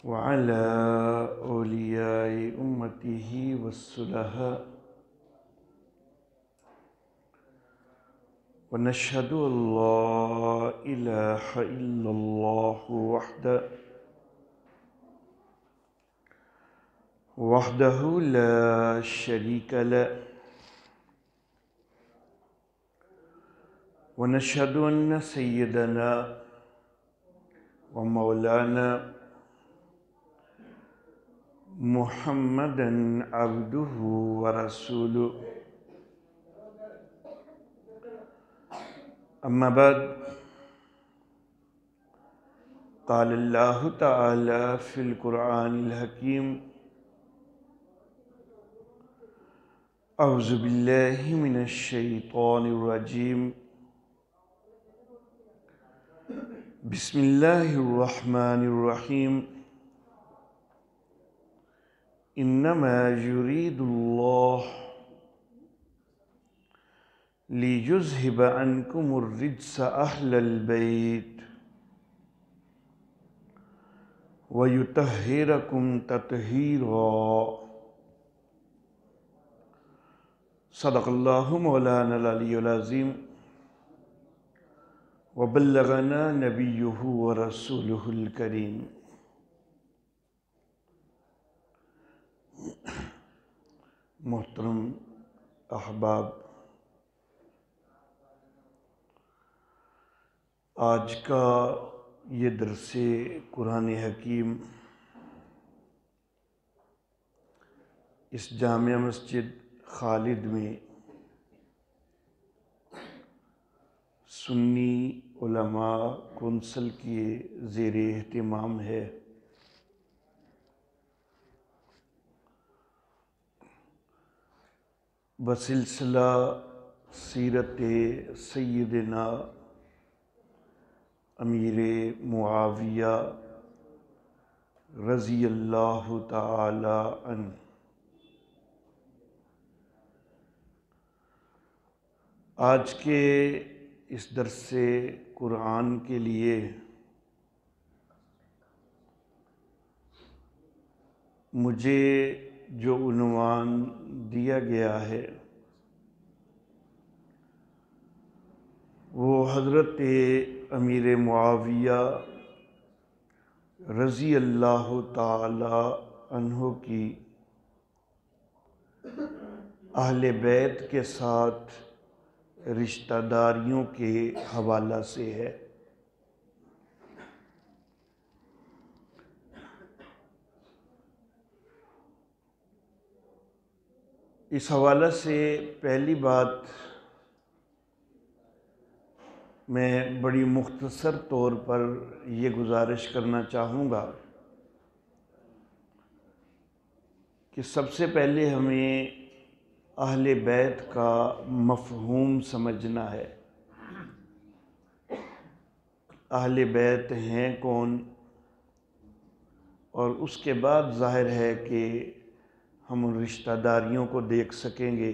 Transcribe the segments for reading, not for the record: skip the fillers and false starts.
وعلى أولياء أمته والصلحاء ونشهد أن لا إله إلا الله وحده لا شريك له ونشهد أن سيدنا ومولانا محمدًا عبده ورسوله أما بعد قال الله تعالى في القرآن الحكيم أعوذ بالله من الشيطان الرجيم بسم الله الرحمن الرحيم إنما يريد الله ليذهب عنكم الرجس أهل البيت ويطهركم تطهيرا صدق الله مولانا العلي العظيم وبلغنا نبيه ورسوله الكريم محترم احباب، آج کا یہ درس قرآن حکیم اس جامع مسجد خالد میں سنی علماء کونسل کے زیر اہتمام ہے۔ بسلسلہ سیرت سیدنا امیر معاویہ رضی اللہ تعالی عنہ، آج کے اس درس قرآن کے لیے مجھے جو عنوان دیا گیا ہے وہ حضرت امیر معاویہ رضی اللہ تعالی عنہ کی اہل بیت کے ساتھ رشتہ داریوں کے حوالہ سے ہے۔ اس حوالہ سے پہلی بات میں بڑی مختصر طور پر یہ گزارش کرنا چاہوں گا کہ سب سے پہلے ہمیں اہل بیت کا مفہوم سمجھنا ہے۔ اہل بیت ہیں کون، اور اس کے بعد ظاہر ہے کہ ہم ان رشتہ داریوں کو دیکھ سکیں گے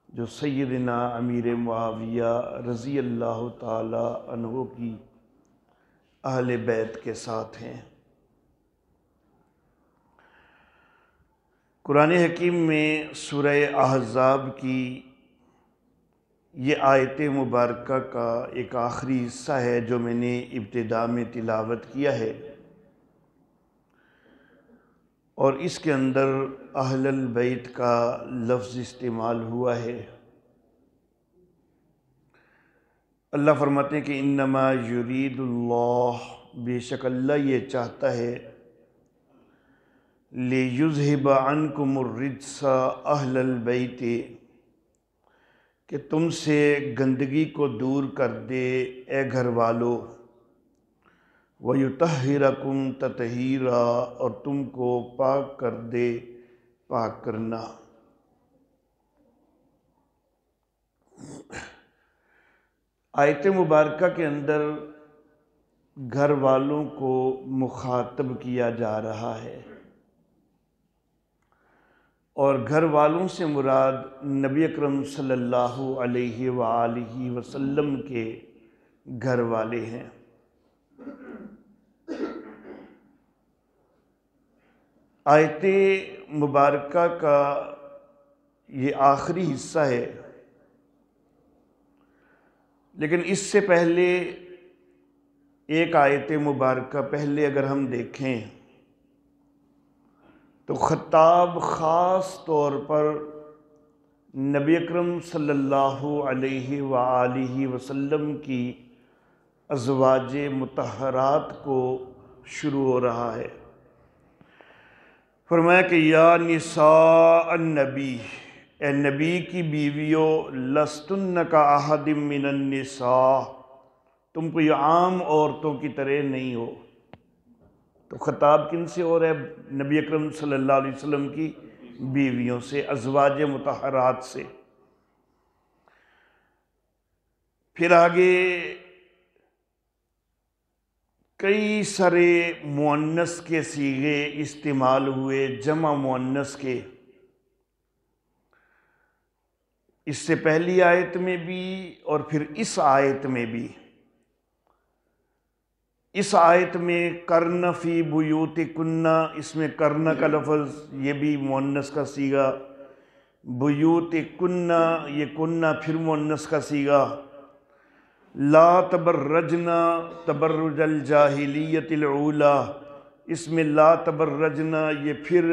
جو سیدنا امیر معاویہ رضی اللہ تعالی عنہ کی اہل بیت کے ساتھ ہیں۔ قرآن حکیم میں سورہ احزاب کی یہ آیت مبارکہ کا ایک آخری حصہ ہے جو میں نے ابتدا میں تلاوت کیا ہے، اور اس کے اندر اہل البیت کا لفظ استعمال ہوا ہے۔ اللہ فرماتے ہیں کہ انما یرید اللہ، بے شک اللہ یہ چاہتا ہے، لیذہب عنکم الرجس اہل البیت، کہ تم سے گندگی کو دور کر دے اے گھر والو، وَيُطَهِّرَكُمْ تَطْهِيرًا، اور تم کو پاک کر دے پاک کرنا۔ آیت مبارکہ کے اندر گھر والوں کو مخاطب کیا جا رہا ہے، اور گھر والوں سے مراد نبی اکرم صلی اللہ علیہ وآلہ وسلم کے گھر والے ہیں۔ آیت مبارکہ کا یہ آخری حصہ ہے، لیکن اس سے پہلے ایک آیت مبارکہ پہلے اگر ہم دیکھیں تو خطاب خاص طور پر نبی اکرم صلی اللہ علیہ وآلہ وسلم کی ازواج مطہرات کو شروع ہو رہا ہے۔ فرمایا کہ یا نساء النبی، اے نبی کی بیویوں، لستن کا احد من النساء، تم کوئی عام عورتوں کی طرح نہیں ہو۔ تو خطاب کن سے ہو رہا ہے؟ نبی اکرم صلی اللہ علیہ وسلم کی بیویوں سے، ازواج مطہرات سے۔ پھر آگے کئی سارے مؤنث کے صیغے استعمال ہوئے، جمع مؤنث کے، اس سے پہلی آیت میں بھی اور پھر اس آیت میں بھی۔ اس آیت میں کرن فی بیوتکن، اس میں کرن کا لفظ یہ بھی مؤنث کا صیغہ، بیوتکن یہ کنہ پھر مؤنث کا صیغہ، لا تبرجن تبرج الجاہلیت الاولی، اس میں لا تبرجن یہ پھر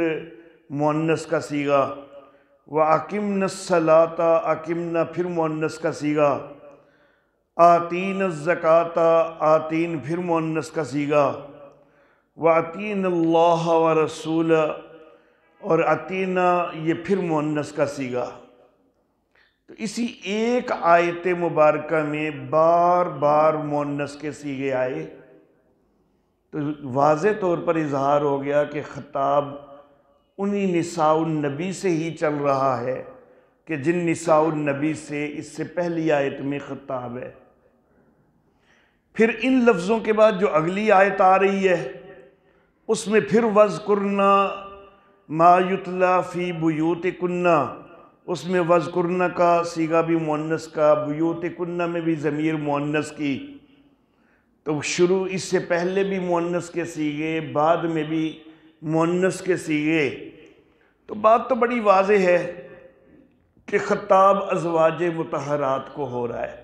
مؤنث کا صیغہ، وَأَقِمْنَ الصَّلَاةَ اقمنا پھر مؤنث کا صیغہ، آتین الزکاۃ آتین پھر مؤنث کا صیغہ، وَأَطِیعْنَ اللَّهَ وَرَسُولَهُ اور اطینا یہ پھر مؤنث کا صیغہ۔ تو اسی ایک آیت مبارکہ میں بار بار مؤنث کے صیغے آئے، تو واضح طور پر اظہار ہو گیا کہ خطاب انہی نساء النبی سے ہی چل رہا ہے کہ جن نساء النبی سے اس سے پہلی آیت میں خطاب ہے۔ پھر ان لفظوں کے بعد جو اگلی آیت آ رہی ہے اس میں پھر وَاذْكُرْنَ مَا يُتْلَى فِي بُيُوتِكُنَّ، اس میں وَاذْكُرْنَ کا صیغہ بھی مؤنث کا، بیوتکن میں بھی ضمیر مؤنث کی۔ تو شروع اس سے پہلے بھی مؤنث کے صیغے، بعد میں بھی مؤنث کے صیغے۔ تو بات تو بڑی واضح ہے کہ خطاب ازواج مطہرات کو ہو رہا ہے۔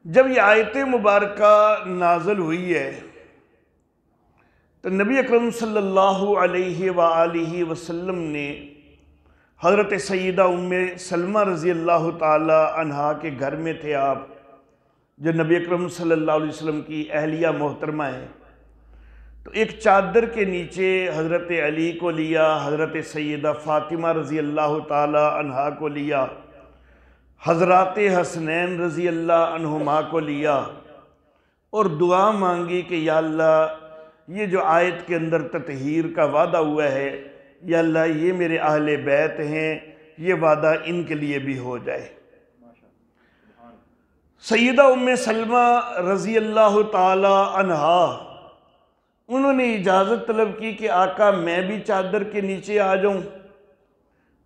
جب یہ آیت مبارکہ نازل ہوئی ہے تو نبی اکرم صلی اللہ علیہ وآلہ وسلم نے حضرت سیدہ ام سلمہ رضی اللہ تعالی عنہا کے گھر میں تھے آپ، جو نبی اکرم صلی اللہ علیہ وسلم کی اہلیہ محترمہ ہیں، تو ایک چادر کے نیچے حضرت علی کو لیا، حضرت سیدہ فاطمہ رضی اللہ تعالی عنہا کو لیا، حضرات حسنین رضی اللہ عنہما کو لیا، اور دعا مانگی کہ یا اللہ یہ جو آیت کے اندر تطہیر کا وعدہ ہوا ہے، یا اللہ یہ میرے اہل بیت ہیں، یہ وعدہ ان کے لیے بھی ہو جائے۔ سیدہ ام سلمہ رضی اللہ تعالی عنہا انہوں نے اجازت طلب کی کہ آقا میں بھی چادر کے نیچے آ جاؤں،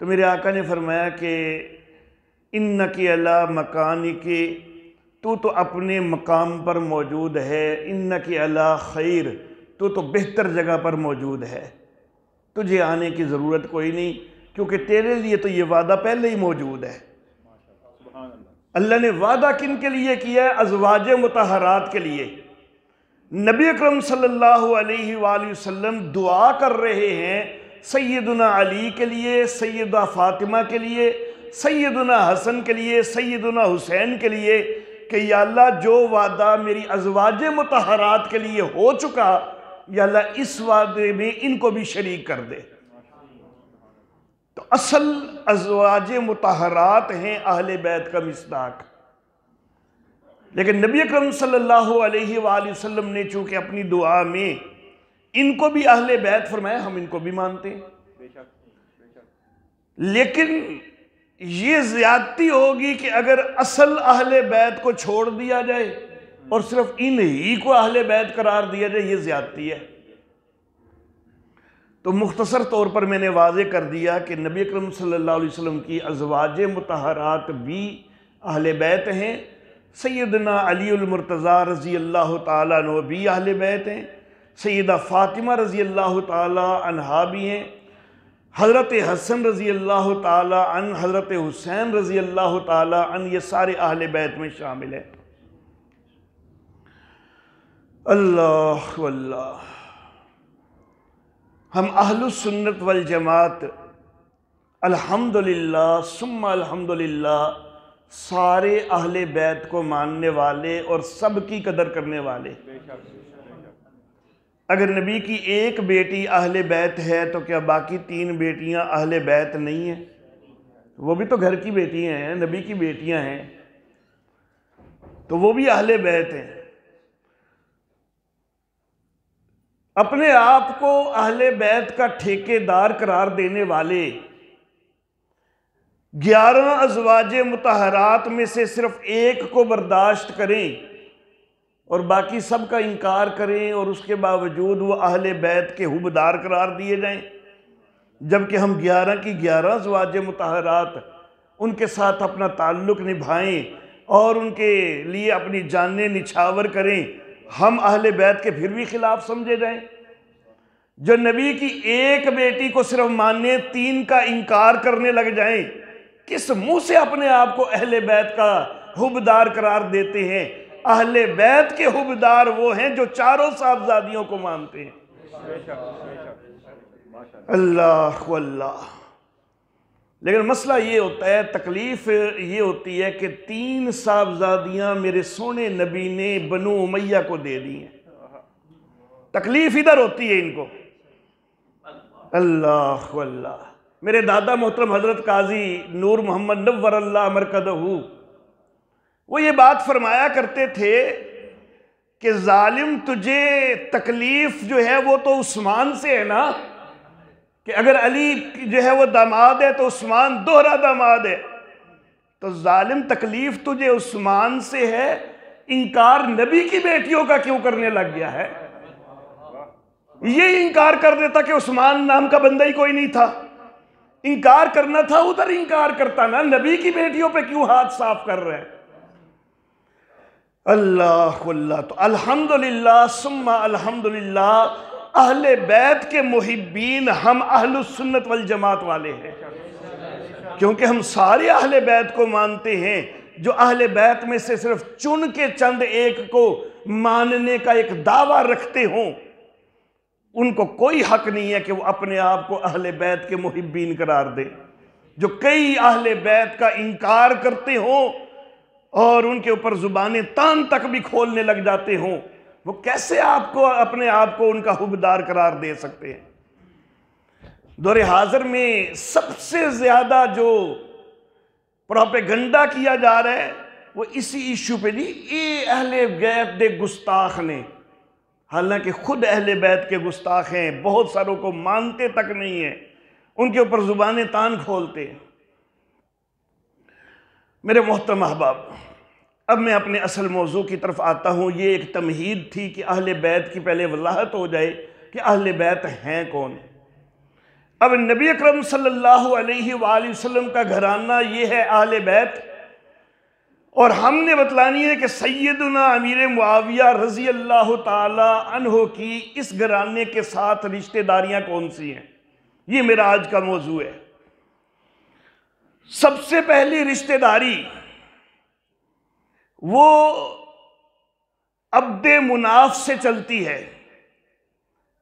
تو میرے آقا نے فرمایا کہ انکی علی مکانک، تو اپنے مقام پر موجود ہے، انکی علی خیر، تو بہتر جگہ پر موجود ہے، تجھے آنے کی ضرورت کوئی نہیں، کیونکہ تیرے لیے تو یہ وعدہ پہلے ہی موجود ہے۔ اللہ نے وعدہ کن کے لیے کیا ہے؟ ازواج مطہرات کے لیے۔ نبی اکرم صلی اللہ علیہ وآلہ وسلم دعا کر رہے ہیں سیدنا علی کے لیے، سیدہ فاطمہ کے لیے، سیدنا حسن کے لیے، سیدنا حسین کے لیے، کہ یا اللہ جو وعدہ میری ازواج مطہرات کے لیے ہو چکا، یا اللہ اس وعدے میں ان کو بھی شریک کر دے۔ تو اصل ازواج مطہرات ہیں اہل بیت کا مصداق، لیکن نبی اکرم صلی اللہ علیہ وآلہ وسلم نے چونکہ اپنی دعا میں ان کو بھی اہل بیت فرمایا، ہم ان کو بھی مانتے ہیں، لیکن یہ زیادتی ہوگی کہ اگر اصل اہل بیت کو چھوڑ دیا جائے اور صرف انہی کو اہل بیت قرار دیا جائے، یہ زیادتی ہے۔ تو مختصر طور پر میں نے واضح کر دیا کہ نبی اکرم صلی اللہ علیہ وسلم کی ازواج مطہرات بھی اہل بیت ہیں، سیدنا علی المرتضیٰ رضی اللہ تعالیٰ عنہ بھی اہل بیت ہیں، سیدہ فاطمہ رضی اللہ تعالی عنہا بھی ہیں، حضرت حسن رضی اللہ تعالی عنہ، حضرت حسین رضی اللہ تعالی عنہ، یہ سارے اہل بیت میں شامل ہیں۔ اللہ واللہ، ہم اہل السنت والجماعت الحمدللہ ثم الحمدللہ سارے اہل بیت کو ماننے والے اور سب کی قدر کرنے والے۔ اگر نبی کی ایک بیٹی اہل بیت ہے تو کیا باقی 3 بیٹیاں اہل بیت نہیں ہیں؟ وہ بھی تو گھر کی بیٹیاں ہیں، نبی کی بیٹیاں ہیں، تو وہ بھی اہل بیت ہیں۔ اپنے آپ کو اہل بیت کا ٹھیکیدار قرار دینے والے 11 ازواج مطہرات میں سے صرف ایک کو برداشت کریں اور باقی سب کا انکار کریں، اور اس کے باوجود وہ اہل بیت کے حبدار قرار دیے جائیں، جبکہ ہم 11 کی 11 ازواج مطہرات ان کے ساتھ اپنا تعلق نبھائیں اور ان کے لیے اپنی جانیں نچھاور کریں، ہم اہل بیت کے پھر بھی خلاف سمجھے جائیں؟ جو نبی کی ایک بیٹی کو صرف ماننے 3 کا انکار کرنے لگ جائیں، کس منہ سے اپنے آپ کو اہل بیت کا حبدار قرار دیتے ہیں؟ اہل بیت کے حبدار وہ ہیں جو چاروں صاحبزادیوں کو مانتے ہیں۔ اللہ واللہ، لیکن مسئلہ یہ ہوتا ہے، تکلیف یہ ہوتی ہے کہ 3 صاحبزادیاں میرے سونے نبی نے بنو امیہ کو دے دی ہیں۔ تکلیف ادھر ہوتی ہے ان کو۔ اللہ واللہ، میرے دادا محترم حضرت قاضی نور محمد نور اللہ مرکزہ، وہ یہ بات فرمایا کرتے تھے کہ ظالم تجھے تکلیف جو ہے وہ تو عثمان سے ہے نا، کہ اگر علی جو ہے وہ داماد ہے تو عثمان دوہرا داماد ہے، تو ظالم تکلیف تجھے عثمان سے ہے، انکار نبی کی بیٹیوں کا کیوں کرنے لگ گیا ہے؟ یہ انکار کر دیتا کہ عثمان نام کا بندہ ہی کوئی نہیں تھا، انکار کرنا تھا ادھر انکار کرتا نا، نبی کی بیٹیوں پہ کیوں ہاتھ صاف کر رہے ہیں؟ اللہ اللہ، تو الحمدللہ ثم الحمدللہ اہل بیت کے محبین ہم اہل السنت والجماعت والے ہیں، کیونکہ ہم سارے اہل بیت کو مانتے ہیں۔ جو اہل بیت میں سے صرف چن کے چند ایک کو ماننے کا ایک دعویٰ رکھتے ہوں، ان کو کوئی حق نہیں ہے کہ وہ اپنے آپ کو اہل بیت کے محبین قرار دے۔ جو کئی اہل بیت کا انکار کرتے ہوں اور ان کے اوپر زبانیں تان تک بھی کھولنے لگ جاتے ہوں، وہ کیسے اپنے آپ کو ان کا حبدار قرار دے سکتے ہیں؟ دور حاضر میں سب سے زیادہ جو پروپیگنڈا کیا جا رہا ہے وہ اسی ایشو پہ نہیں، اے اہل بیت دے گستاخ نے، حالانکہ خود اہل بیت کے گستاخ ہیں، بہت ساروں کو مانتے تک نہیں ہیں، ان کے اوپر زبانیں تان کھولتے ہیں۔ میرے محترم احباب، اب میں اپنے اصل موضوع کی طرف آتا ہوں۔ یہ ایک تمہید تھی کہ اہل بیت کی پہلے وضاحت ہو جائے کہ اہل بیت ہیں کون۔ اب نبی اکرم صلی اللہ علیہ وآلہ وسلم کا گھرانہ یہ ہے اہل بیت، اور ہم نے بتلانی ہے کہ سیدنا امیر معاویہ رضی اللہ تعالی عنہ کی اس گھرانے کے ساتھ رشتہ داریاں کون سی ہیں۔ یہ میرا آج کا موضوع ہے۔ سب سے پہلی رشتہ داری وہ عبد مناف سے چلتی ہے۔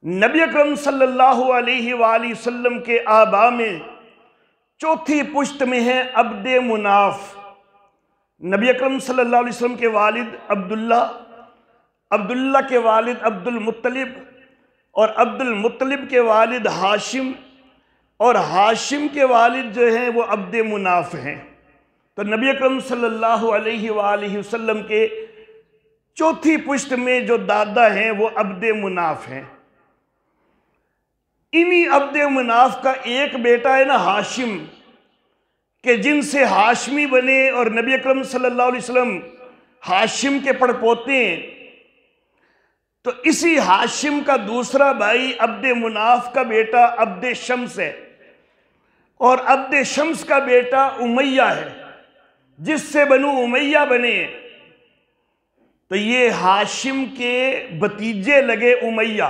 نبی اکرم صلی اللہ علیہ وآلہ وسلم کے آباء میں چوتھی پشت میں ہے عبد مناف۔ نبی اکرم صلی اللہ علیہ وسلم کے والد عبداللہ، عبداللہ کے والد عبد المطلب، اور عبد المطلب کے والد ہاشم، اور ہاشم کے والد جو ہیں وہ عبد مناف ہیں۔ تو نبی اکرم صلی اللہ علیہ وآلہ وسلم کے چوتھی پشت میں جو دادا ہیں وہ عبد مناف ہیں۔ انہی عبد مناف کا ایک بیٹا ہے نا ہاشم، کہ جن سے ہاشمی بنے، اور نبی اکرم صلی اللہ علیہ وسلم ہاشم کے پڑپوتے ہیں۔ تو اسی ہاشم کا دوسرا بھائی عبد مناف کا بیٹا عبد شمس ہے، اور عبد شمس کا بیٹا امیہ ہے، جس سے بنو امیہ بنے ہیں۔ تو یہ ہاشم کے بھتیجے لگے امیہ،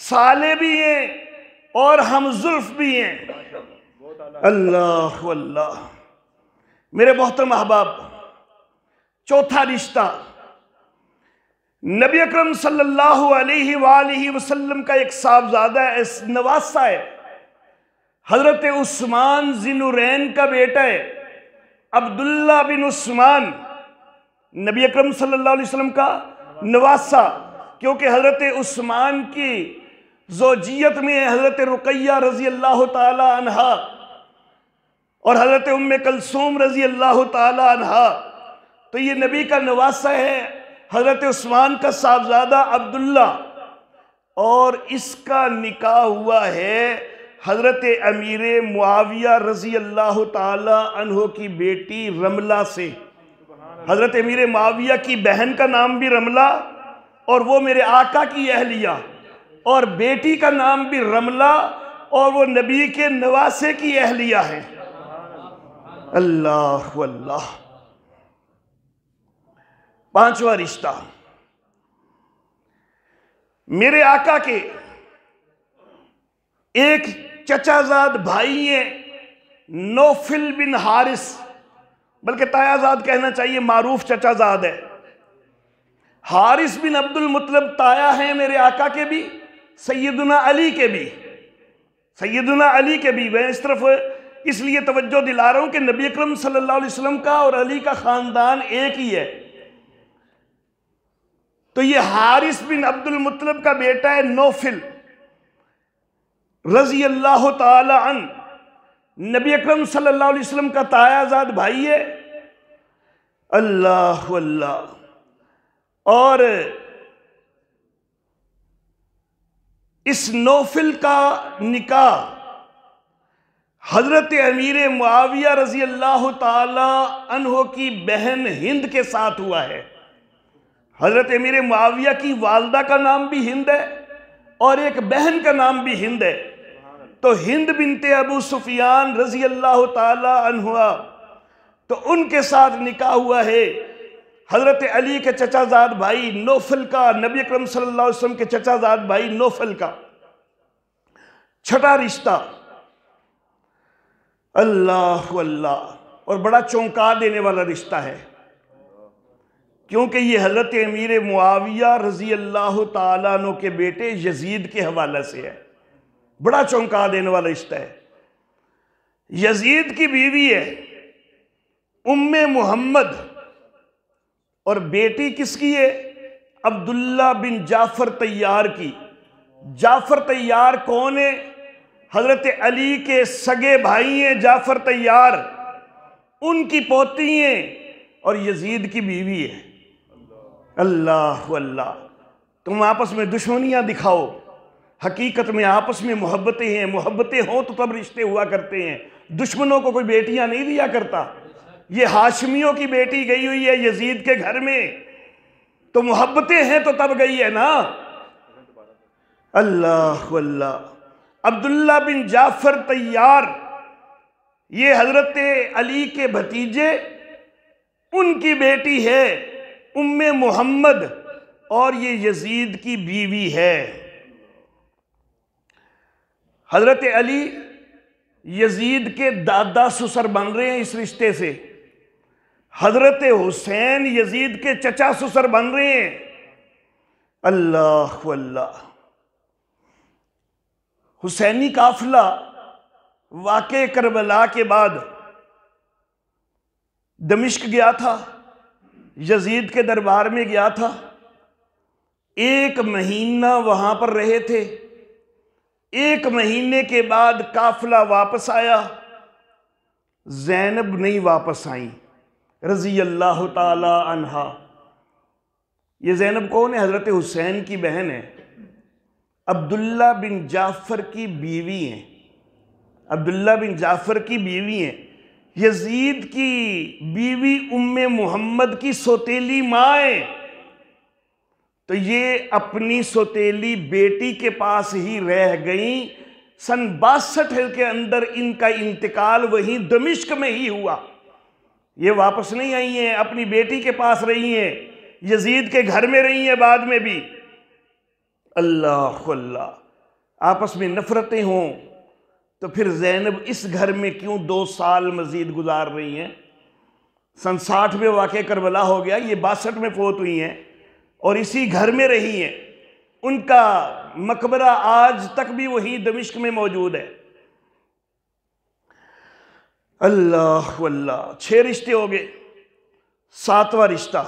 صالح بھی ہیں اور ہم زلف بھی ہیں۔ اللہ اللہ میرے محترم احباب، چوتھا رشتہ نبی اکرم صلی اللہ علیہ وآلہ وسلم کا ایک صاحبزادہ ہے، نواسہ ہے، حضرت عثمان ذی النورین کا بیٹا ہے، عبداللہ بن عثمان، نبی اکرم صلی اللہ علیہ وسلم کا نواسہ، کیونکہ حضرت عثمان کی زوجیت میں حضرت رقیہ رضی اللہ تعالی عنہا اور حضرت ام کلثوم رضی اللہ تعالی عنہا، تو یہ نبی کا نواسہ ہے، حضرت عثمان کا صاحبزادہ عبداللہ، اور اس کا نکاح ہوا ہے حضرت امیر معاویہ رضی اللہ تعالی عنہ کی بیٹی رملہ سے۔ حضرت امیر معاویہ کی بہن کا نام بھی رملہ اور وہ میرے آقا کی اہلیہ، اور بیٹی کا نام بھی رملہ اور وہ نبی کے نواسے کی اہلیہ ہے۔ اللہ اللہ پانچواں رشتہ میرے آقا کے ایک چچا زاد بھائی ہیں، نوفل بن حارث، بلکہ تایا زاد کہنا چاہیے، معروف چچا زاد ہے۔ حارث بن عبد المطلب تایا ہیں میرے آقا کے بھی، سیدنا علی کے بھی، سیدنا علی کے بھی۔ میں اس طرف اس لیے توجہ دلا رہا ہوں کہ نبی اکرم صلی اللہ علیہ وسلم کا اور علی کا خاندان ایک ہی ہے۔ تو یہ حارث بن عبد المطلب کا بیٹا ہے نوفل رضی اللہ تعالی عنہ، نبی اکرم صلی اللہ علیہ وسلم کا تایا زاد بھائی ہے۔ اللہ اللہ اور اس نوفل کا نکاح حضرت امیر معاویہ رضی اللہ تعالی عنہ کی بہن ہند کے ساتھ ہوا ہے۔ حضرت امیر معاویہ کی والدہ کا نام بھی ہند ہے اور ایک بہن کا نام بھی ہند ہے، تو ہند بنت ابو سفیان رضی اللہ تعالی عنہ، تو ان کے ساتھ نکاح ہوا ہے حضرت علی کے چچا زاد بھائی نوفل کا، نبی اکرم صلی اللہ علیہ وسلم کے چچا زاد بھائی نوفل کا۔ چھٹا رشتہ اللہ اللہ اور بڑا چونکا دینے والا رشتہ ہے، کیونکہ یہ حضرت امیر معاویہ رضی اللہ تعالیٰ عنہ کے بیٹے یزید کے حوالے سے ہے، بڑا چونکا دینے والا رشتہ ہے۔ یزید کی بیوی ہے ام محمد، اور بیٹی کس کی ہے؟ عبداللہ بن جعفر طیار کی۔ جعفر طیار کون ہے؟ حضرت علی کے سگے بھائی ہیں جعفر طیار، ان کی پوتی ہیں اور یزید کی بیوی ہے۔ اللہ اللہ تم آپس میں دشمنیاں دکھاؤ، حقیقت میں آپس میں محبتیں ہیں، محبتیں ہوں تو تب رشتے ہوا کرتے ہیں۔ دشمنوں کو کوئی بیٹیاں نہیں دیا کرتا۔ یہ ہاشمیوں کی بیٹی گئی ہوئی ہے یزید کے گھر میں، تو محبتیں ہیں تو تب گئی ہے نا۔ اللہ اللہ عبداللہ بن جعفر طیار، یہ حضرت علی کے بھتیجے، ان کی بیٹی ہے ام محمد، اور یہ یزید کی بیوی ہے۔ حضرت علی یزید کے دادا سسر بن رہے ہیں اس رشتے سے، حضرت حسین یزید کے چچا سسر بن رہے ہیں۔ اللہ اللہ حسینی قافلہ واقع کربلا کے بعد دمشق گیا تھا، یزید کے دربار میں گیا تھا، 1 مہینہ وہاں پر رہے تھے۔ 1 مہینے کے بعد قافلہ واپس آیا، زینب نہیں واپس آئیں رضی اللہ تعالی عنہا۔ یہ زینب کون ہے؟ حضرت حسین کی بہن ہے، عبداللہ بن جعفر کی بیوی ہیں، عبداللہ بن جعفر کی بیوی ہیں۔ یزید کی بیوی ام محمد کی سوتیلی ماں ہے، تو یہ اپنی سوتیلی بیٹی کے پاس ہی رہ گئیں۔ سن 62 کے اندر ان کا انتقال وہیں دمشق میں ہی ہوا، یہ واپس نہیں آئی ہیں، اپنی بیٹی کے پاس رہی ہیں، یزید کے گھر میں رہی ہیں بعد میں بھی۔ اللہ اللہ آپس میں نفرتیں ہوں، تو پھر زینب اس گھر میں کیوں 2 سال مزید گزار رہی ہیں؟ سن 60 میں واقع کربلا ہو گیا، یہ 62 میں فوت ہوئی ہیں اور اسی گھر میں رہی ہیں۔ ان کا مقبرہ آج تک بھی وہی دمشق میں موجود ہے۔ اللہ واللہ، 6 رشتے ہو گئے۔ 7واں رشتہ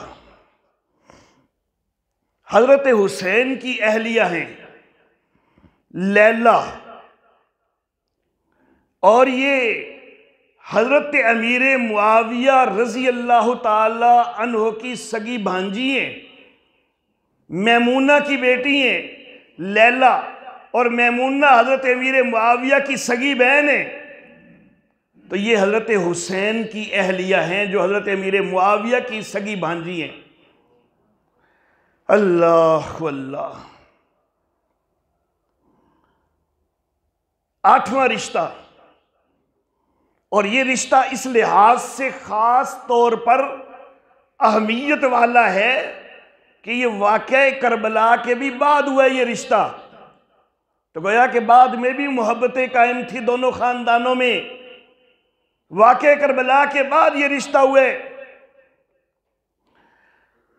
حضرت حسین کی اہلیہ ہیں لیلا، اور یہ حضرت امیر معاویہ رضی اللہ تعالی عنہ کی سگی بھانجی ہیں، میمونہ کی بیٹی ہیں لیلا، اور میمونہ حضرت امیر معاویہ کی سگی بہن ہیں۔ تو یہ حضرت حسین کی اہلیہ ہیں جو حضرت امیر معاویہ کی سگی بھانجی ہیں۔ اللہ واللہ۔ 8واں رشتہ، اور یہ رشتہ اس لحاظ سے خاص طور پر اہمیت والا ہے کہ یہ واقعہ کربلا کے بھی بعد ہوا یہ رشتہ، تو گویا کہ بعد میں بھی محبتیں قائم تھی دونوں خاندانوں میں، واقعہ کربلا کے بعد یہ رشتہ ہوئے۔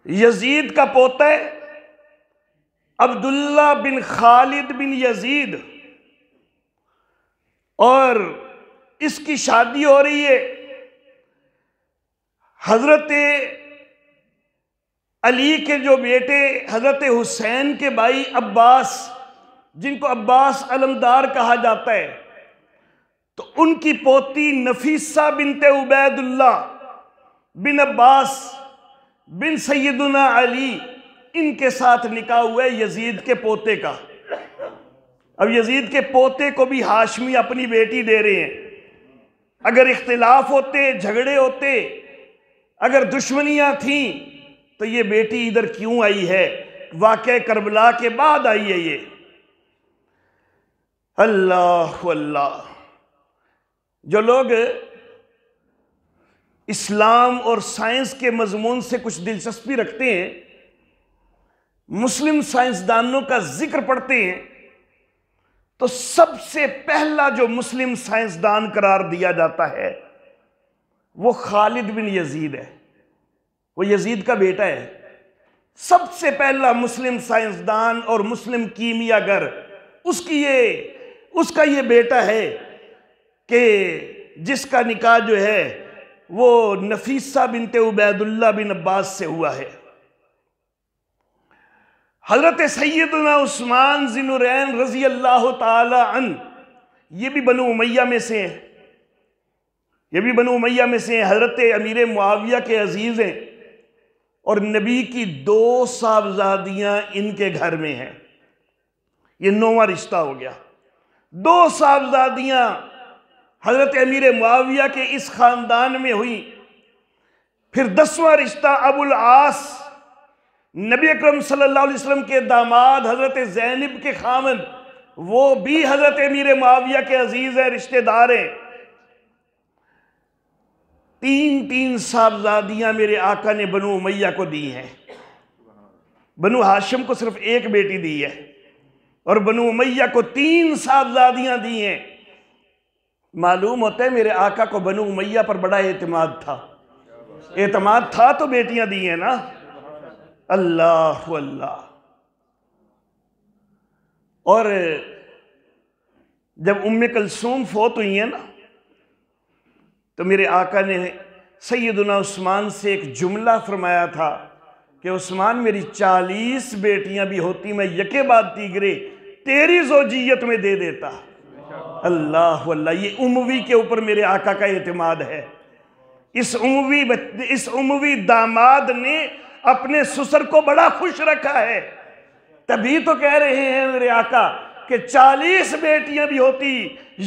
یزید کا پوتا ہے عبداللہ بن خالد بن یزید، اور اس کی شادی ہو رہی ہے حضرت علی کے جو بیٹے حضرت حسین کے بھائی عباس، جن کو عباس علمدار کہا جاتا ہے، تو ان کی پوتی نفیسہ بنت عبید اللہ بن عباس بن سیدنا علی، ان کے ساتھ نکاح ہوا ہے یزید کے پوتے کا۔ اب یزید کے پوتے کو بھی ہاشمی اپنی بیٹی دے رہے ہیں۔ اگر اختلاف ہوتے، جھگڑے ہوتے، اگر دشمنیاں تھیں، تو یہ بیٹی ادھر کیوں آئی ہے؟ واقعہ کربلا کے بعد آئی ہے یہ۔ اللہ واللہ۔ جو لوگ اسلام اور سائنس کے مضمون سے کچھ دلچسپی رکھتے ہیں، مسلم سائنسدانوں کا ذکر پڑھتے ہیں، تو سب سے پہلا جو مسلم سائنسدان قرار دیا جاتا ہے وہ خالد بن یزید ہے، وہ یزید کا بیٹا ہے۔ سب سے پہلا مسلم سائنسدان اور مسلم کیمیا گر اس کا یہ بیٹا ہے کہ جس کا نکاح جو ہے وہ نفیسہ بنت عبید اللہ بن عباس سے ہوا ہے۔ حضرت سیدنا عثمان ذی النورین رضی اللہ تعالی عنہ، یہ بھی بنو امیہ میں سے ہیں، حضرت امیر معاویہ کے عزیز ہیں، اور نبی کی 2 صاحبزادیاں ان کے گھر میں ہیں۔ یہ 9واں رشتہ ہو گیا۔ 2 صاحبزادیاں حضرت امیر معاویہ کے اس خاندان میں ہوئی۔ پھر 10واں رشتہ ابو العاص، نبی اکرم صلی اللہ علیہ وسلم کے داماد حضرت زینب کے خامند، وہ بھی حضرت امیر معاویہ کے عزیز ہیں، رشتہ دار ہیں۔ 3 صاحبزادیاں میرے آقا نے بنو امیہ کو دی ہیں۔ بنو ہاشم کو صرف 1 بیٹی دی ہے، اور بنو امیہ کو 3 صاحبزادیاں دی ہیں۔ معلوم ہوتا ہے میرے آقا کو بنو امیہ پر بڑا اعتماد تھا تو بیٹیاں دی ہیں نا۔ اللہ واللہ۔ اور جب ام کلثوم فوت ہوئی ہیں نا، تو میرے آقا نے سیدنا عثمان سے ایک جملہ فرمایا تھا کہ عثمان، میری 40 بیٹیاں بھی ہوتی میں یکے بعد دیگرے تیری زوجیت میں دے دیتا۔ اللہ واللہ، یہ اموی کے اوپر میرے آقا کا اعتماد ہے۔ اس اموی داماد نے اپنے سسر کو بڑا خوش رکھا ہے، تبھی تو کہہ رہے ہیں میرے آقا کہ 40 بیٹیاں بھی ہوتی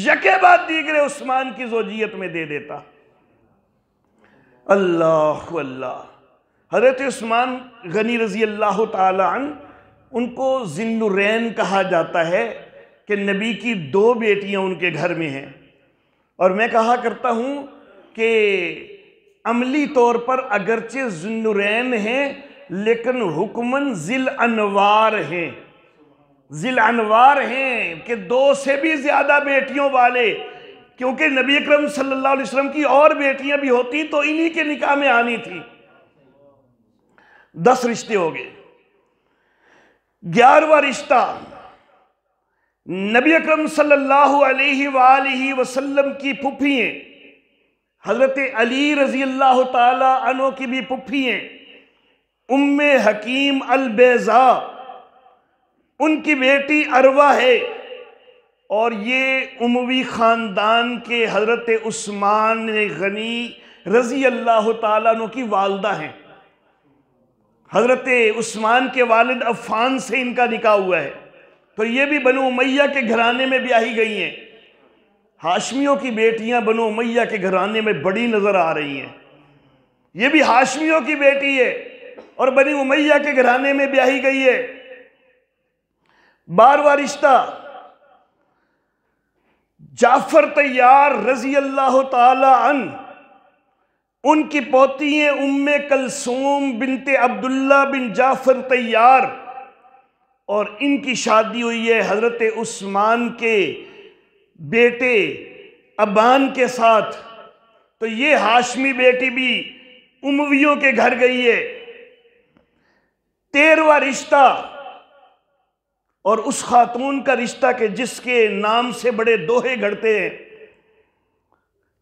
یکے بعد دیگرے عثمان کی زوجیت میں دے دیتا۔ اللہ واللہ۔ حضرت عثمان غنی رضی اللہ تعالی عنہ، ان کو ذی النورین کہا جاتا ہے کہ نبی کی 2 بیٹیاں ان کے گھر میں ہیں، اور میں کہا کرتا ہوں کہ عملی طور پر اگرچہ ذی النورین ہیں لیکن حکماً ذی الانوار ہیں۔ ذی الانوار ہیں کہ 2 سے بھی زیادہ بیٹیوں والے، کیونکہ نبی اکرم صلی اللہ علیہ وسلم کی اور بیٹیاں بھی ہوتی تو انہی کے نکاح میں آنی تھی۔ 10 رشتے ہو گئے۔ 11واں رشتہ نبی اکرم صلی اللہ علیہ وآلہ وسلم کی پھپھی ہیں، حضرت علی رضی اللہ تعالی عنہ کی بھی پھپھی ہیں، ام حکیم البیضاء، ان کی بیٹی عروہ ہے، اور یہ اموی خاندان کے حضرت عثمان غنی رضی اللہ تعالیٰ عنہ کی والدہ ہیں۔ حضرت عثمان کے والد عفان سے ان کا نکاح ہوا ہے، تو یہ بھی بنو امیہ کے گھرانے میں بیاہی گئی ہیں۔ ہاشمیوں کی بیٹیاں بنو امیہ کے گھرانے میں بڑی نظر آ رہی ہیں، یہ بھی ہاشمیوں کی بیٹی ہے اور بنی امیہ کے گھرانے میں بیاہی گئی ہے۔ 12واں رشتہ جعفر طیار رضی اللہ تعالی عنہ، ان کی پوتی ہیں ام کلثوم بنت عبداللہ بن جعفر طیار، اور ان کی شادی ہوئی ہے حضرت عثمان کے بیٹے ابان کے ساتھ، تو یہ ہاشمی بیٹی بھی امویوں کے گھر گئی ہے۔ 13واں رشتہ، اور اس خاتون کا رشتہ کہ جس کے نام سے بڑے دوہے گھڑتے ہیں،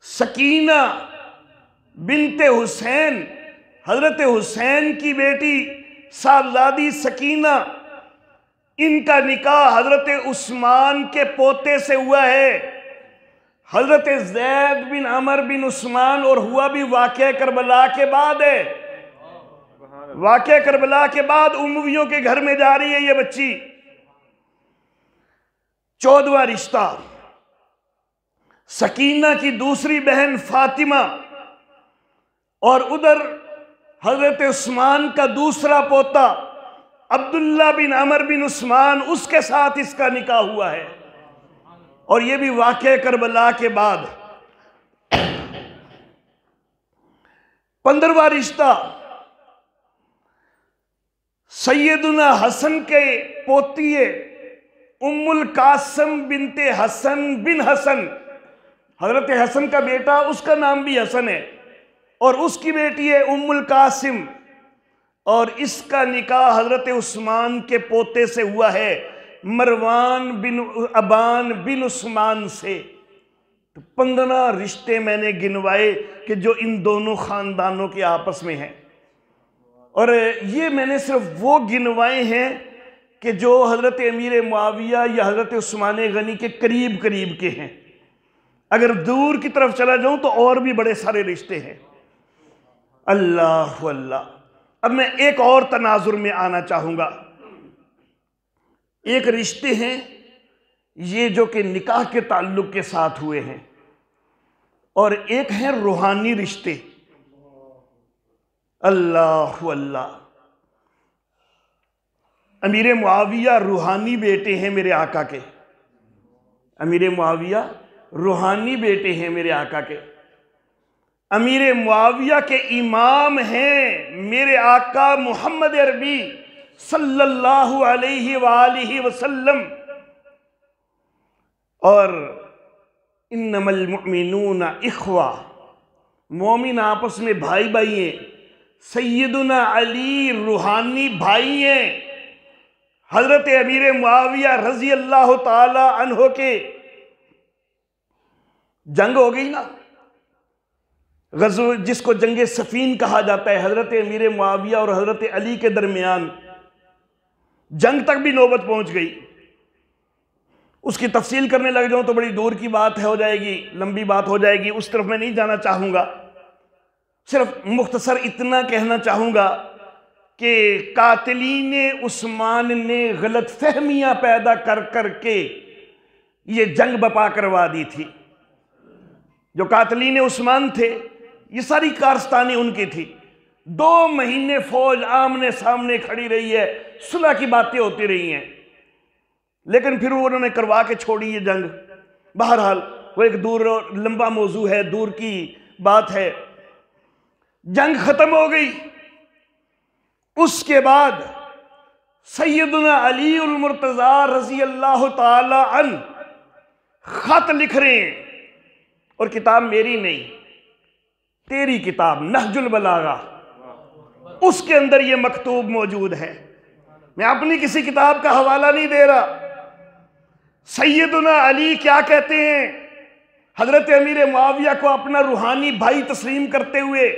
سکینہ بنت حسین، حضرت حسین کی بیٹی صاحبزادی سکینہ، ان کا نکاح حضرت عثمان کے پوتے سے ہوا ہے، حضرت زید بن عمر بن عثمان، اور ہوا بھی واقعہ کربلا کے بعد ہے۔ واقعہ کربلا کے بعد امویوں کے گھر میں جا رہی ہے یہ بچی۔ 14واں رشتہ سکینہ کی دوسری بہن فاطمہ، اور ادھر حضرت عثمان کا دوسرا پوتا عبداللہ بن عمر بن عثمان، اس کے ساتھ اس کا نکاح ہوا ہے، اور یہ بھی واقعہ کربلا کے بعد۔ 15واں رشتہ سیدنا حسن کے پوتی ہے ام القاسم بنت حسن بن حسن، حضرت حسن کا بیٹا، اس کا نام بھی حسن ہے، اور اس کی بیٹی ہے ام القاسم، اور اس کا نکاح حضرت عثمان کے پوتے سے ہوا ہے، مروان بن ابان بن عثمان سے۔ 15 رشتے میں نے گنوائے کہ جو ان دونوں خاندانوں کے آپس میں ہیں، اور یہ میں نے صرف وہ گنوائے ہیں کہ جو حضرت امیر معاویہ یا حضرت عثمان غنی کے قریب کے ہیں۔ اگر دور کی طرف چلا جاؤں تو اور بھی بڑے سارے رشتے ہیں۔ اللہ اللہ۔ اب میں ایک اور تناظر میں آنا چاہوں گا۔ ایک رشتے ہیں یہ جو کہ نکاح کے تعلق کے ساتھ ہوئے ہیں، اور ایک ہیں روحانی رشتے۔ اللہ اللہ۔ امیر معاویہ روحانی بیٹے ہیں میرے آقا کے، امیر معاویہ روحانی بیٹے ہیں میرے آقا کے، امیر معاویہ کے امام ہیں میرے آقا محمد عربی صلی اللہ علیہ وآلہ وسلم، اور انما المؤمنون اخوہ، مومن آپس میں بھائی بھائی ہیں۔ سیدنا علی روحانی بھائی ہیں حضرت امیر معاویہ رضی اللہ تعالی عنہ کے۔ جنگ ہو گئی نا، غزو جس کو جنگ صفین کہا جاتا ہے، حضرت امیر معاویہ اور حضرت علی کے درمیان جنگ تک بھی نوبت پہنچ گئی۔ اس کی تفصیل کرنے لگ جاؤں تو بڑی دور کی بات ہو جائے گی، لمبی بات ہو جائے گی، اس طرف میں نہیں جانا چاہوں گا۔ صرف مختصر اتنا کہنا چاہوں گا کہ قاتلین عثمان نے غلط فہمیاں پیدا کر کے یہ جنگ بپا کروا دی تھی۔ جو قاتلین عثمان تھے، یہ ساری کارستانی ان کی تھی۔ 2 مہینے فوج آمنے سامنے کھڑی رہی ہے، صلح کی باتیں ہوتی رہی ہیں، لیکن پھر انہوں نے کروا کے چھوڑی یہ جنگ۔ بہرحال وہ ایک دور لمبا موضوع ہے، دور کی بات ہے۔ جنگ ختم ہو گئی۔ اس کے بعد سیدنا علی المرتضی رضی اللہ تعالی عنہ خط لکھ رہے ہیں، اور کتاب میری نہیں، تیری کتاب نہج البلاغہ، اس کے اندر یہ مکتوب موجود ہے، میں اپنی کسی کتاب کا حوالہ نہیں دے رہا۔ سیدنا علی کیا کہتے ہیں؟ حضرت امیر معاویہ کو اپنا روحانی بھائی تسلیم کرتے ہوئے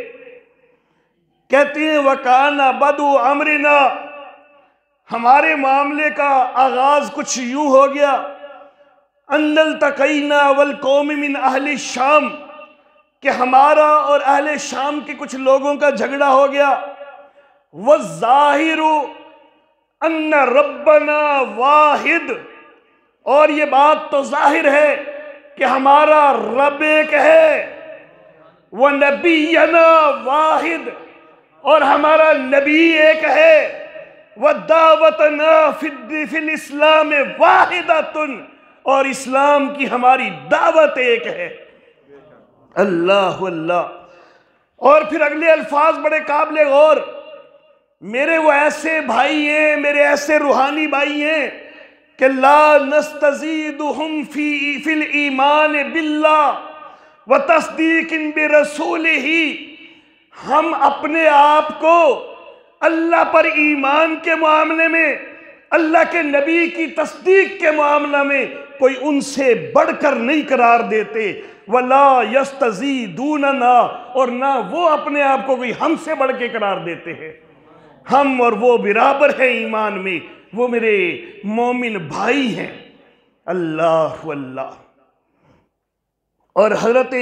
کہتے ہیں وَكَانَ بَدُو أَمْرِنَا، ہمارے معاملے کا آغاز کچھ یوں ہو گیا، أَنَّ الْتَقَيْنَا وَالْقَوْمِ مِنْ أَهْلِ الشام، کہ ہمارا اور اہل شام کے کچھ لوگوں کا جھگڑا ہو گیا، وَالظَّاهِرُ أَنَّ رَبَّنَا وَاحِدٌ، اور یہ بات تو ظاہر ہے کہ ہمارا رب ایک ہے، وَنَبِيَّنَا وَاحِدٌ، اور ہمارا نبی ایک ہے، وَدَعْوَتَنَا فِي الْإِسْلَامِ وَاحِدَةٌ، اور اسلام کی ہماری دعوت ایک ہے۔ اللہ اللہ۔ اور پھر اگلے الفاظ بڑے قابل غور، میرے وہ ایسے بھائی ہیں، میرے ایسے روحانی بھائی ہیں کہ لا نستزیدہم فی الایمان باللہ وتصدیق برسولہ، ہم اپنے آپ کو اللہ پر ایمان کے معاملے میں، اللہ کے نبی کی تصدیق کے معاملہ میں کوئی ان سے بڑھ کر نہیں قرار دیتے، وَلَا يَسْتَزِيدُونَنَا، اور نہ وہ اپنے آپ کو کوئی ہم سے بڑھ کے قرار دیتے ہیں، ہم اور وہ برابر ہیں ایمان میں، وہ میرے مومن بھائی ہیں۔ اللہ اللہ۔ اور حضرت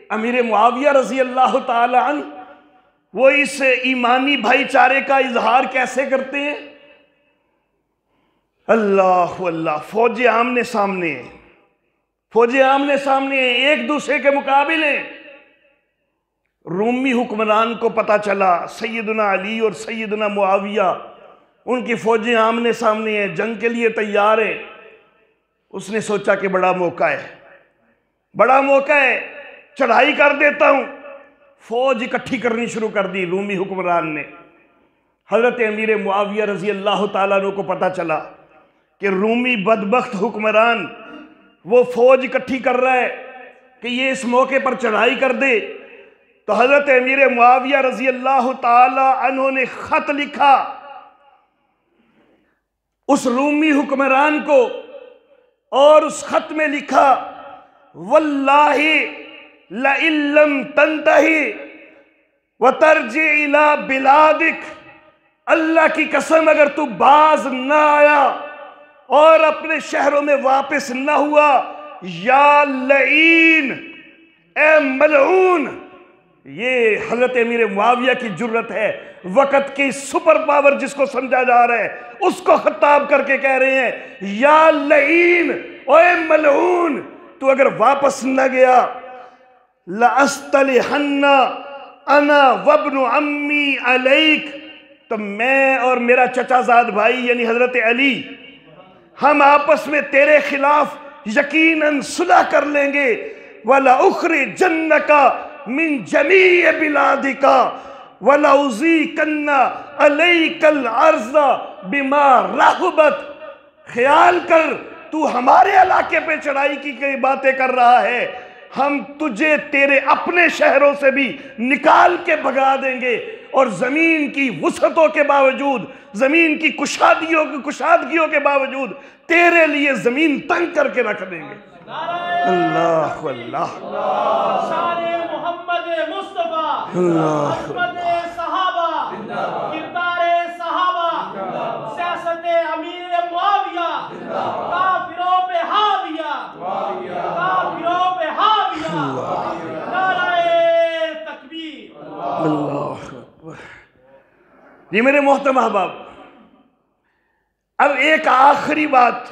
امیر معاویہ رضی اللہ تعالی عنہ وہ اس ایمانی بھائی چارے کا اظہار کیسے کرتے ہیں؟ اللہ اللہ۔ فوجیں آمنے سامنے ہیں، فوجیں آمنے سامنے ہیں، ایک دوسرے کے مقابل ہیں۔ رومی حکمران کو پتا چلا سیدنا علی اور سیدنا معاویہ ان کی فوجیں آمنے سامنے ہیں، جنگ کے لیے تیار ہیں۔ اس نے سوچا کہ بڑا موقع ہے، بڑا موقع ہے، چڑھائی کر دیتا ہوں۔ فوج اکٹھی کرنی شروع کر دی رومی حکمران نے۔ حضرت امیر معاویہ رضی اللہ تعالیٰ عنہ کو پتا چلا کہ رومی بدبخت حکمران وہ فوج اکٹھی کر رہا ہے کہ یہ اس موقع پر چڑھائی کر دے، تو حضرت امیر معاویہ رضی اللہ تعالی عنہ نے خط لکھا اس رومی حکمران کو، اور اس خط میں لکھا واللہ لئن لم تنتہی وترجع الی بلادک، اللہ کی قسم اگر تو باز نہ آیا اور اپنے شہروں میں واپس نہ ہوا، یا لعین، اے ملعون۔ یہ حضرت امیر معاویہ کی جرت ہے، وقت کی سپر پاور جس کو سمجھا جا رہا ہے اس کو خطاب کر کے کہہ رہے ہیں یا لعین، اے ملعون، تو اگر واپس نہ گیا لَأَسْتَلِحَنَّ أَنَا وَابْنُ عَمِّي عَلَيْكَ، تو میں اور میرا چچا زاد بھائی یعنی حضرت علی ہم آپس میں تیرے خلاف یقیناً صلح کر لیں گے، وَلَأُخْرِجَنَّكَ مِن جَمِيعِ بِلَادِكَ وَلَأُذِيقَنَّ عَلَيْكَ الْأَرْضَ بِمَا رَحُبَتْ، خیال کر تو ہمارے علاقے پہ چڑھائی کی کئی باتیں کر رہا ہے، ہم تجھے تیرے اپنے شہروں سے بھی نکال کے بھگا دیں گے، اور زمین کی وسعتوں کے باوجود، زمین کی کشادگیوں کے باوجود تیرے لیے زمین تنگ کر کے رکھ دیں گے۔ اللہ اللہ۔ شان محمد مصطفیٰ، عظمت صحابہ، کردار صحابہ، سیاست امیر معاویہ، کافروں پہ حاویہ، کافروں پہ حاویہ، نعرہ تکبیر۔ اللہ اکبر۔ یہ میرے محترم احباب، اب ایک آخری بات،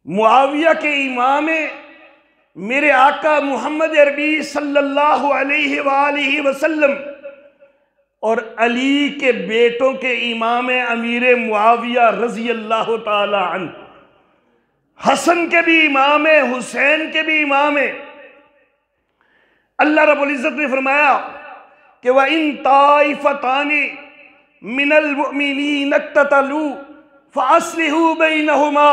معاویہ کے امام میرے آقا محمد عربی صلی اللہ علیہ وآلہ وسلم اور علی کے بیٹوں کے امام امیر معاویہ رضی اللہ تعالی عنہ، حسن کے بھی امام ہیں، حسین کے بھی امام ہیں۔ اللہ رب العزت نے فرمایا کہ وَإِن طَائِفَتَانِ من المؤمنین اقتتلوا فاصلحوا بینہما،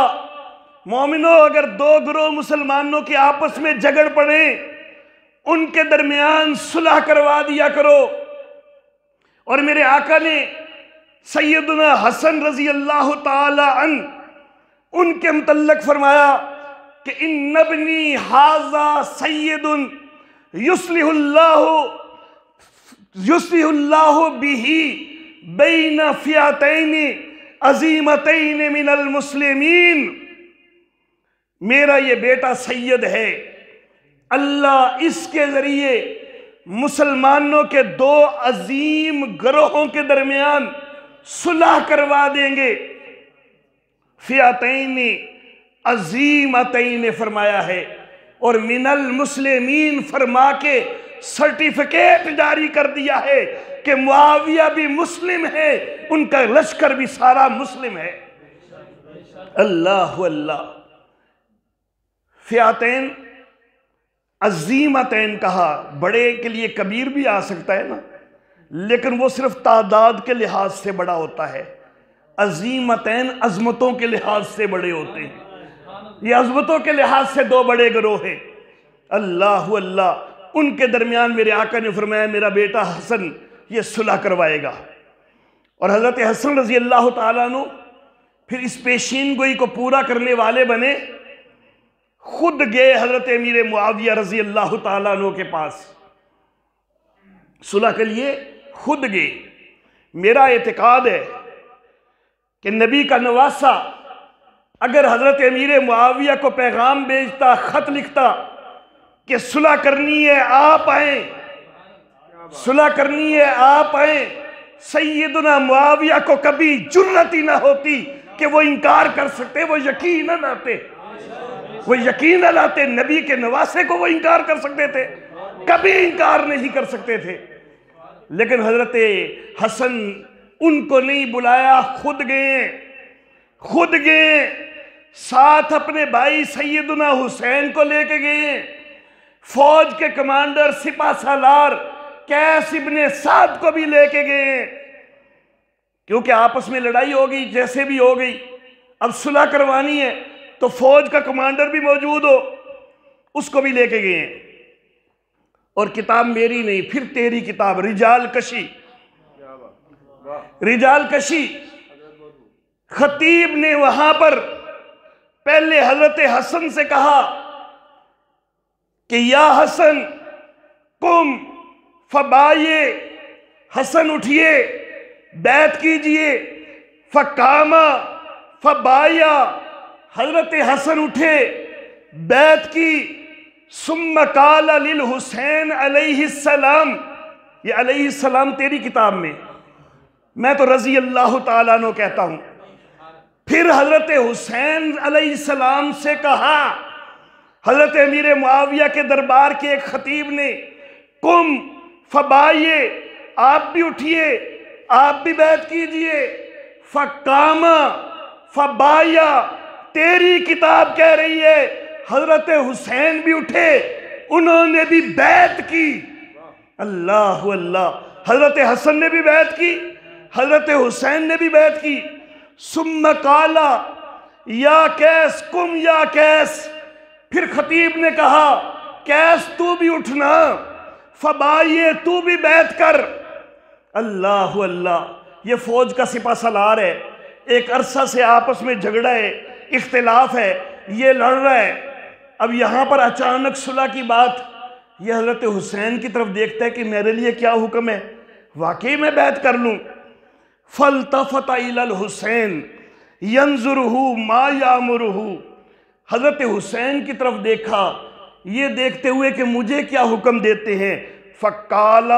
مومنوں اگر دو گروہ مسلمانوں کے آپس میں جھگڑ پڑے ان کے درمیان صلح کروا دیا کرو۔ اور میرے آقا نے سیدنا حسن رضی اللہ تعالی عنہ ان کے متعلق فرمایا کہ ان ابنی ھذا سید یصلح اللہ بہ بین فئتین عظیمتین من المسلمین، میرا یہ بیٹا سید ہے، اللہ اس کے ذریعے مسلمانوں کے دو عظیم گروہوں کے درمیان صلح کروا دیں گے۔ فئتین عظیمتین فرمایا ہے، اور من المسلمین فرما کے سرٹیفکیٹ جاری کر دیا ہے کہ معاویہ بھی مسلم ہے، ان کا لشکر بھی سارا مسلم ہے۔ اللہ اللہ، فئتین عظیمتین کہا، بڑے کے لیے کبیر بھی آ سکتا ہے نا، لیکن وہ صرف تعداد کے لحاظ سے بڑا ہوتا ہے۔ عظیمتین عظمتوں کے لحاظ سے بڑے ہوتے ہیں، یہ عظمتوں کے لحاظ سے دو بڑے گروہ ہیں۔ اللہ اللہ، ان کے درمیان میرے آقا نے فرمایا میرا بیٹا حسن یہ صلح کروائے گا۔ اور حضرت حسن رضی اللہ تعالیٰ عنہ پھر اس پیشین گوئی کو پورا کرنے والے بنے، خود گئے حضرت امیر معاویہ رضی اللہ تعالیٰ عنہ کے پاس، صلح کے لیے خود گئے۔ میرا اعتقاد ہے کہ نبی کا نواسہ اگر حضرت امیر معاویہ کو پیغام بھیجتا، خط لکھتا کہ صلح کرنی ہے آپ آئیں، صلح کرنی ہے آپ آئیں، سیدنا معاویہ کو کبھی جرت ہی نہ ہوتی کہ وہ انکار کر سکتے، وہ یقین نہ لاتے، وہ یقین نہ لاتے نبی کے نواسے کو وہ انکار کر سکتے تھے، کبھی انکار نہیں کر سکتے تھے۔ لیکن حضرت حسن ان کو نہیں بلایا، خود گئے، ساتھ اپنے بھائی سیدنا حسین کو لے کے گئے، فوج کے کمانڈر سپہ سالار قیس ابن سعد کو بھی لے کے گئے، کیونکہ آپس میں لڑائی ہو گئی، جیسے بھی ہو گئی، اب صلح کروانی ہے تو فوج کا کمانڈر بھی موجود ہو، اس کو بھی لے کے گئے۔ اور کتاب میری نہیں، پھر تیری کتاب، رجال کشی، خطیب نے وہاں پر پہلے حضرت حسن سے کہا کہ یا حسن قم فبائے، حسن اٹھئے بیعت کیجئے، فقاما فبایا، حضرت حسن اٹھے بیعت کی، ثم قال للحسین علیہ السلام، یہ علیہ السلام تیری کتاب میں تو رضی اللہ تعالیٰ عنہ کہتا ہوں۔ پھر حضرت حسین علیہ السلام سے کہا، حضرت امیر معاویہ کے دربار کے ایک خطیب نے، قم فبائے، آپ بھی اٹھئے، آپ بھی بیعت کیجئے، فقام فبایا، تیری کتاب کہہ رہی ہے حضرت حسین بھی اٹھے، انہوں نے بھی بیعت کی۔ اللہ اللہ، حضرت حسن نے بھی بیعت کی، حضرت حسین نے بھی بیعت کی۔ ثم قال یا قیس قم یا قیس، پھر خطیب نے کہا قیس تو بھی اٹھنا، فبائے تو بھی بیعت کر۔ اللہ اللہ، یہ فوج کا سپہ سالار ہے، ایک عرصہ سے آپس میں جھگڑا ہے، اختلاف ہے، یہ لڑ رہا ہے، اب یہاں پر اچانک صلح کی بات، یہ حضرت حسین کی طرف دیکھتا ہے کہ میرے لیے کیا حکم ہے، واقعی میں بیعت کر لوں۔ فالتفت الی الحسین ینظرہ ما یامرہ، حضرت حسین کی طرف دیکھا یہ دیکھتے ہوئے کہ مجھے کیا حکم دیتے ہیں۔ فقال،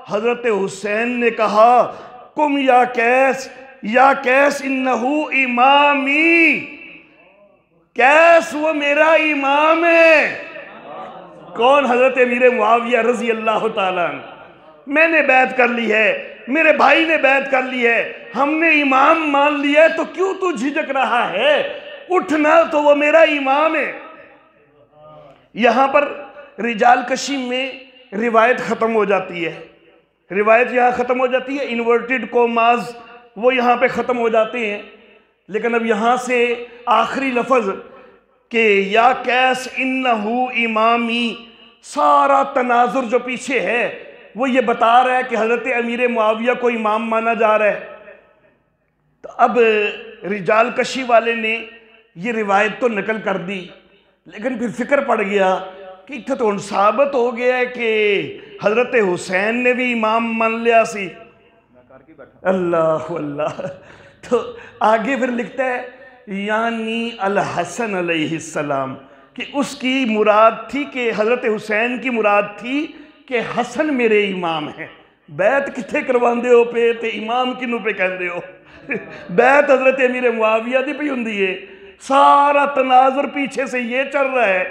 حضرت حسین نے کہا قم یا قیس، یا قیس انہو امامی، قیس وہ میرا امام ہے۔ کون؟ حضرت امیر معاویہ رضی اللہ تعالیٰ عنہ۔ میں نے بیعت کر لی ہے، میرے بھائی نے بیعت کر لی ہے، ہم نے امام مان لیا ہے، تو کیوں تو جھجک رہا ہے؟ اٹھنا، تو وہ میرا امام ہے۔ یہاں پر رجال کشی میں روایت ختم ہو جاتی ہے، روایت یہاں ختم ہو جاتی ہے، انورٹڈ کوماز وہ یہاں پہ ختم ہو جاتے ہیں، لیکن اب یہاں سے آخری لفظ کہ یا کیس انہو امامی، سارا تناظر جو پیچھے ہے وہ یہ بتا رہا ہے کہ حضرت امیر معاویہ کو امام مانا جا رہا ہے۔ تو اب رجال کشی والے نے یہ روایت تو نقل کر دی، لیکن پھر فکر پڑ گیا کہ اتھا تو ان ثابت ہو گیا ہے کہ حضرت حسین نے بھی امام مان لیا سی۔ اللہ اللہ، تو آگے پھر لکھتا ہے یعنی الحسن علیہ السلام، کہ اس کی مراد تھی کہ حضرت حسین کی مراد تھی کہ حسن میرے امام ہیں۔ بیعت کتھے کروان دے ہو پہ تے امام کنوں پہ کہن دے ہو؟ بیعت حضرت امیر معاویہ دی پہ ہوں دیئے۔ سارا تناظر پیچھے سے یہ چل رہا ہے،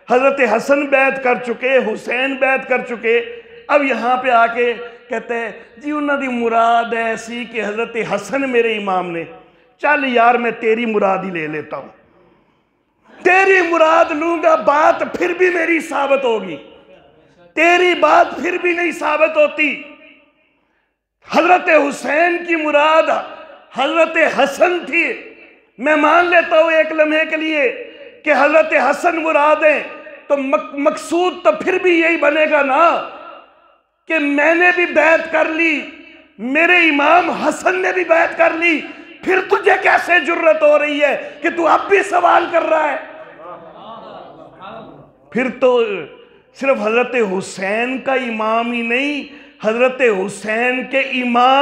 حضرت حسن بیعت کر چکے، حسین بیعت کر چکے، اب یہاں پہ آ کے کہتے ہیں جی انہوں دی مراد ایسی کہ حضرت حسن میرے امام نے۔ چل یار میں تیری مراد ہی لے لیتا ہوں، تیری مراد لوں گا، بات پھر بھی میری ثابت ہوگی، تیری بات پھر بھی نہیں ثابت ہوتی۔ حضرت حسین کی مراد حضرت حسن تھی، میں مان لیتا ہوں ایک لمحے کے لیے کہ حضرت حسن مراد ہیں، تو مقصود تو پھر بھی یہی بنے گا نا کہ میں نے بھی بیعت کر لی، میرے امام حسن نے بھی بیعت کر لی، پھر تجھے کیسے جرت ہو رہی ہے کہ تو اب بھی سوال کر رہا ہے؟ پھر تو صرف حضرت حسین کا امام ہی نہیں، حضرت حسین کے امام